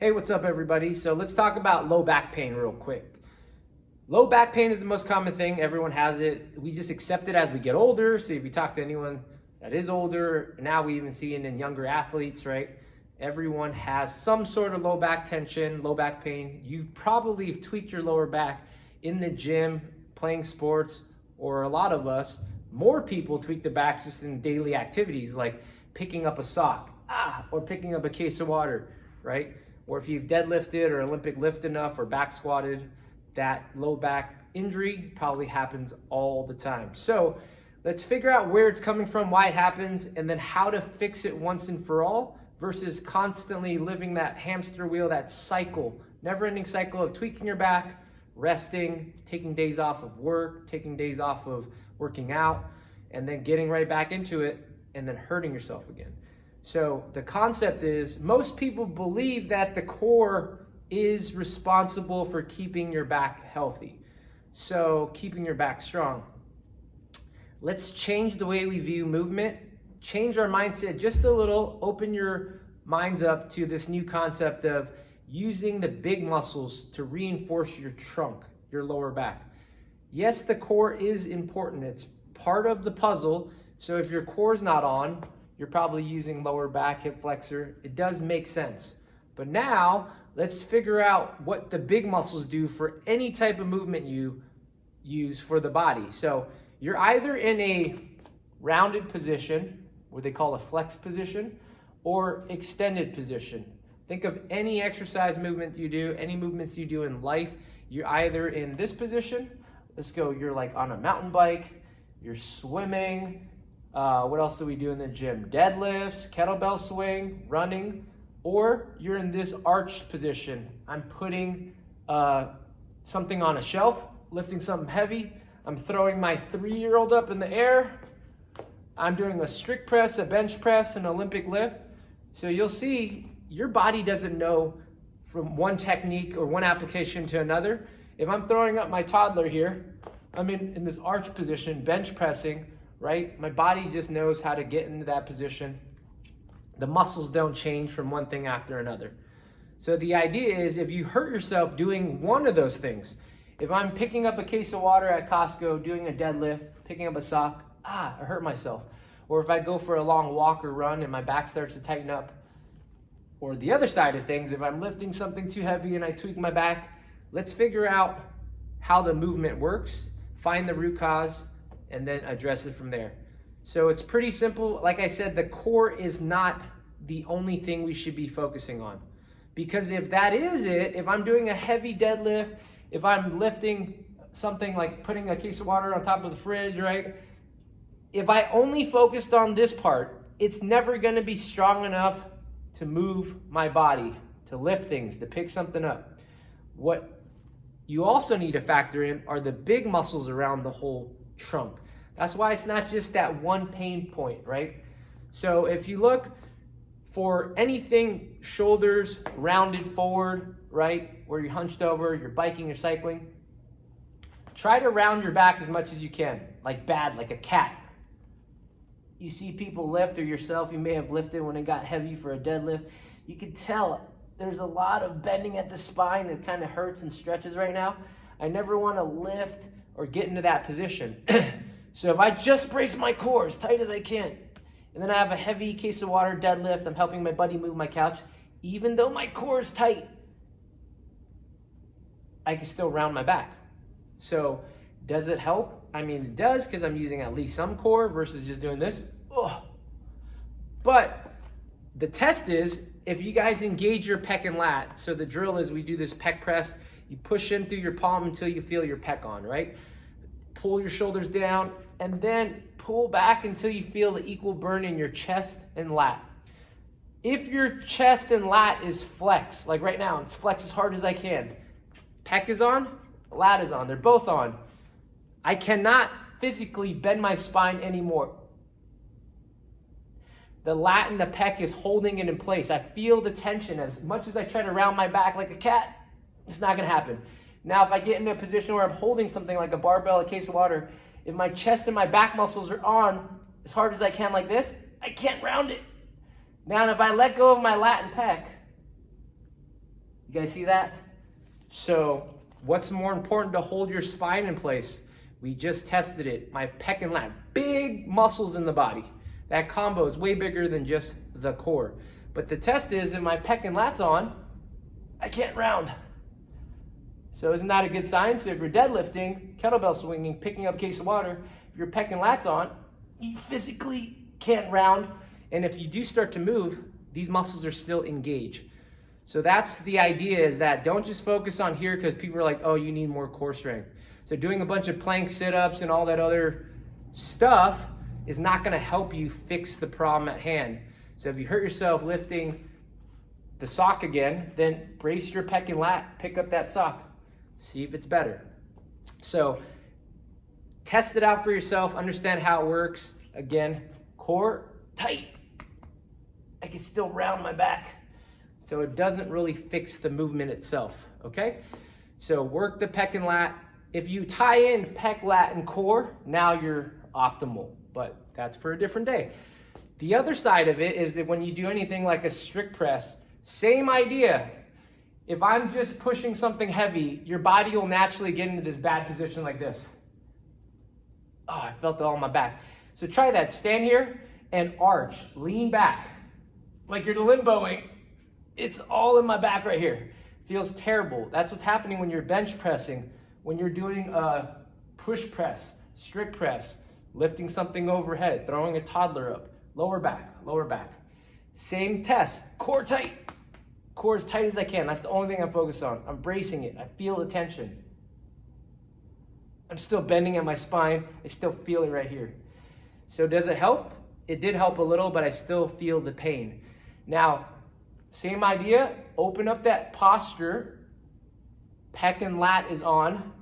Hey, what's up everybody? So let's talk about low back pain real quick. Low back pain is the most common thing. Everyone has it. We just accept it as we get older. So if you talk to anyone that is older, now we even see it in younger athletes, right? Everyone has some sort of low back tension, low back pain. You probably have tweaked your lower back in the gym, playing sports, or a lot of us, more people tweak the backs just in daily activities like picking up a sock, or picking up a case of water, right? Or if you've deadlifted or Olympic lift enough or back squatted, that low back injury probably happens all the time. So let's figure out where it's coming from, why it happens, and then how to fix it once and for all versus constantly living that hamster wheel, that cycle, never-ending cycle of tweaking your back, resting, taking days off of work, taking days off of working out, and then getting right back into it and then hurting yourself again. So the concept is most people believe that the core is responsible for keeping your back healthy. So keeping your back strong. Let's change the way we view movement, change our mindset just a little, open your minds up to this new concept of using the big muscles to reinforce your trunk, your lower back. Yes, the core is important. It's part of the puzzle. So if your core's not on, you're probably using lower back, hip flexor. It does make sense. But now let's figure out what the big muscles do for any type of movement you use for the body. So you're either in a rounded position, what they call a flex position, or extended position. Think of any exercise movement you do, any movements you do in life. You're either in this position, let's go, you're like on a mountain bike, you're swimming, what else do we do in the gym? Deadlifts, kettlebell swing, running, or you're in this arched position. I'm putting something on a shelf, lifting something heavy. I'm throwing my 3-year-old up in the air. I'm doing a strict press, a bench press, an Olympic lift. So you'll see your body doesn't know from one technique or one application to another. If I'm throwing up my toddler here, I'm in this arch position, bench pressing, right? My body just knows how to get into that position. The muscles don't change from one thing after another. So the idea is if you hurt yourself doing one of those things, if I'm picking up a case of water at Costco, doing a deadlift, picking up a sock, I hurt myself. Or if I go for a long walk or run and my back starts to tighten up. Or the other side of things, if I'm lifting something too heavy and I tweak my back, let's figure out how the movement works, find the root cause, and then address it from there. So it's pretty simple. Like I said, the core is not the only thing we should be focusing on. Because if that is it, if I'm doing a heavy deadlift, if I'm lifting something like putting a case of water on top of the fridge, right? If I only focused on this part, it's never gonna be strong enough to move my body, to lift things, to pick something up. What you also need to factor in are the big muscles around the whole trunk. That's why it's not just that one pain point, right? So if you look for anything, shoulders rounded forward, right? Where you're hunched over, you're biking, you're cycling. Try to round your back as much as you can, like bad, like a cat. You see people lift, or yourself, you may have lifted when it got heavy for a deadlift. You can tell there's a lot of bending at the spine. It kind of hurts and stretches right now. I never want to lift or get into that position. So if I just brace my core as tight as I can, and then I have a heavy case of water deadlift, I'm helping my buddy move my couch, even though my core is tight, I can still round my back. So does it help? I mean, it does, because I'm using at least some core versus just doing this. But the test is if you guys engage your pec and lat. So the drill is we do this pec press. You push in through your palm until you feel your pec on, right? Pull your shoulders down and then pull back until you feel the equal burn in your chest and lat. If your chest and lat is flex, like right now, it's flex as hard as I can. Pec is on, lat is on, they're both on. I cannot physically bend my spine anymore. The lat and the pec is holding it in place. I feel the tension. As much as I try to round my back like a cat, it's not gonna happen. Now, if I get in a position where I'm holding something like a barbell, a case of water, if my chest and my back muscles are on as hard as I can like this, I can't round it. Now, if I let go of my lat and pec, You guys see that? So what's more important to hold your spine in place? We just tested it. My pec and lat, big muscles in the body. That combo is way bigger than just the core. But the test is that my pec and lat's on, I can't round. So isn't that a good sign? So if you're deadlifting, kettlebell swinging, picking up a case of water, if your pec and lat's on, you physically can't round. And if you do start to move, these muscles are still engaged. So that's the idea, is that don't just focus on here because people are like, oh, you need more core strength. So doing a bunch of plank sit-ups and all that other stuff is not gonna help you fix the problem at hand. So if you hurt yourself lifting the sock again, then brace your pec and lat, pick up that sock, see if it's better. So test it out for yourself, understand how it works. Again, core tight. I can still round my back. So it doesn't really fix the movement itself, okay? So work the pec and lat. If you tie in pec, lat, and core, now you're optimal, but that's for a different day. The other side of it is that when you do anything like a strict press, same idea. If I'm just pushing something heavy, your body will naturally get into this bad position like this. Oh, I felt it all on my back. So try that. Stand here and arch, lean back. Like you're limboing. It's all in my back right here. Feels terrible. That's what's happening when you're bench pressing, when you're doing a push press, strict press, lifting something overhead, throwing a toddler up, lower back, lower back. Same test, core tight. Core as tight as I can. That's the only thing I'm focused on. I'm bracing it. I feel the tension. I'm still bending at my spine. I still feel it right here. So does it help? It did help a little, but I still feel the pain. Now, same idea, open up that posture, pec and lat is on,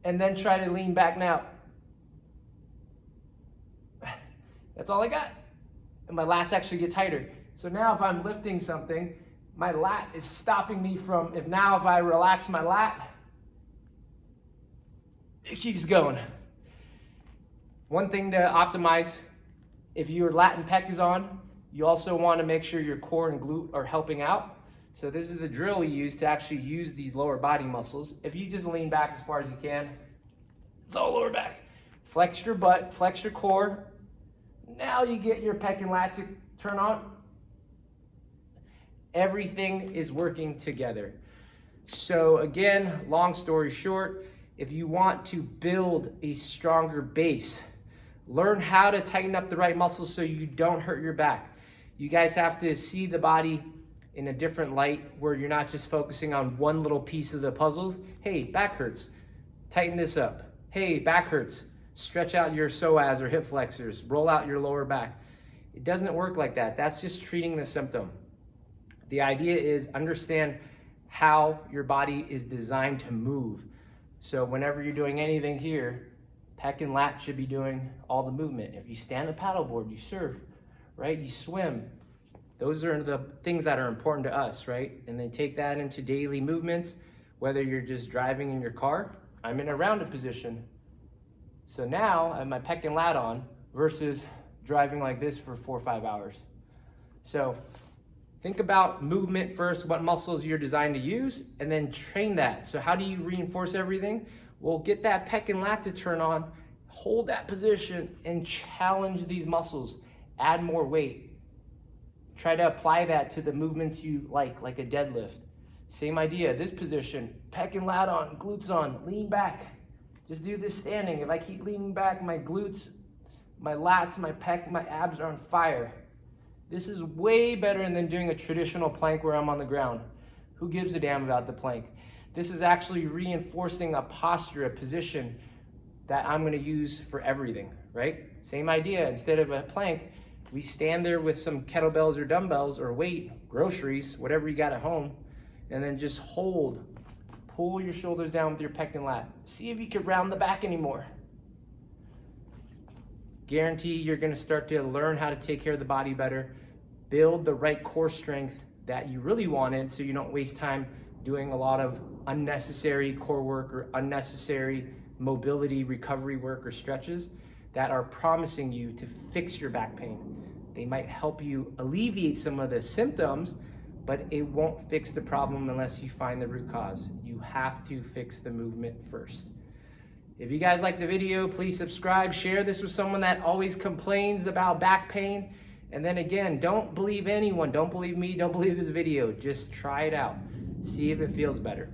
and then try to lean back now. That's all I got. And my lats actually get tighter. So now if I'm lifting something, my lat is stopping me from, if I relax my lat, it keeps going. One thing to optimize, if your lat and pec is on, you also want to make sure your core and glute are helping out. So this is the drill we use to actually use these lower body muscles. If you just lean back as far as you can, it's all lower back. Flex your butt, flex your core. Now you get your pec and lat to turn on. Everything is working together. So again, long story short, if you want to build a stronger base, learn how to tighten up the right muscles so you don't hurt your back. You guys have to see the body in a different light where you're not just focusing on one little piece of the puzzles. Hey, back hurts. Tighten this up. Hey, back hurts. Stretch out your psoas or hip flexors. Roll out your lower back. It doesn't work like that. That's just treating the symptom. The idea is understand how your body is designed to move. So whenever you're doing anything here, pec and lat should be doing all the movement. If you stand a paddleboard, you surf, right? You swim. Those are the things that are important to us, right? And then take that into daily movements, whether you're just driving in your car. I'm in a rounded position. So now I have my pec and lat on versus driving like this for 4 or 5 hours. So think about movement first, what muscles you're designed to use, and then train that. So how do you reinforce everything? Well, get that pec and lat to turn on, hold that position, and challenge these muscles. Add more weight. Try to apply that to the movements you like a deadlift. Same idea, this position, pec and lat on, glutes on, lean back. Just do this standing. If I keep leaning back, my glutes, my lats, my pec, my abs are on fire. This is way better than doing a traditional plank where I'm on the ground. Who gives a damn about the plank? This is actually reinforcing a posture, a position that I'm gonna use for everything, right? Same idea, instead of a plank, we stand there with some kettlebells or dumbbells or weight, groceries, whatever you got at home, and then just hold. Pull your shoulders down with your pec and lat. See if you can round the back anymore. Guarantee you're gonna start to learn how to take care of the body better, build the right core strength that you really wanted so you don't waste time doing a lot of unnecessary core work or unnecessary mobility recovery work or stretches that are promising you to fix your back pain. They might help you alleviate some of the symptoms, but it won't fix the problem unless you find the root cause. You have to fix the movement first. If you guys like the video, please subscribe, share this with someone that always complains about back pain. And then again, don't believe anyone. Don't believe me. Don't believe this video. Just try it out. See if it feels better.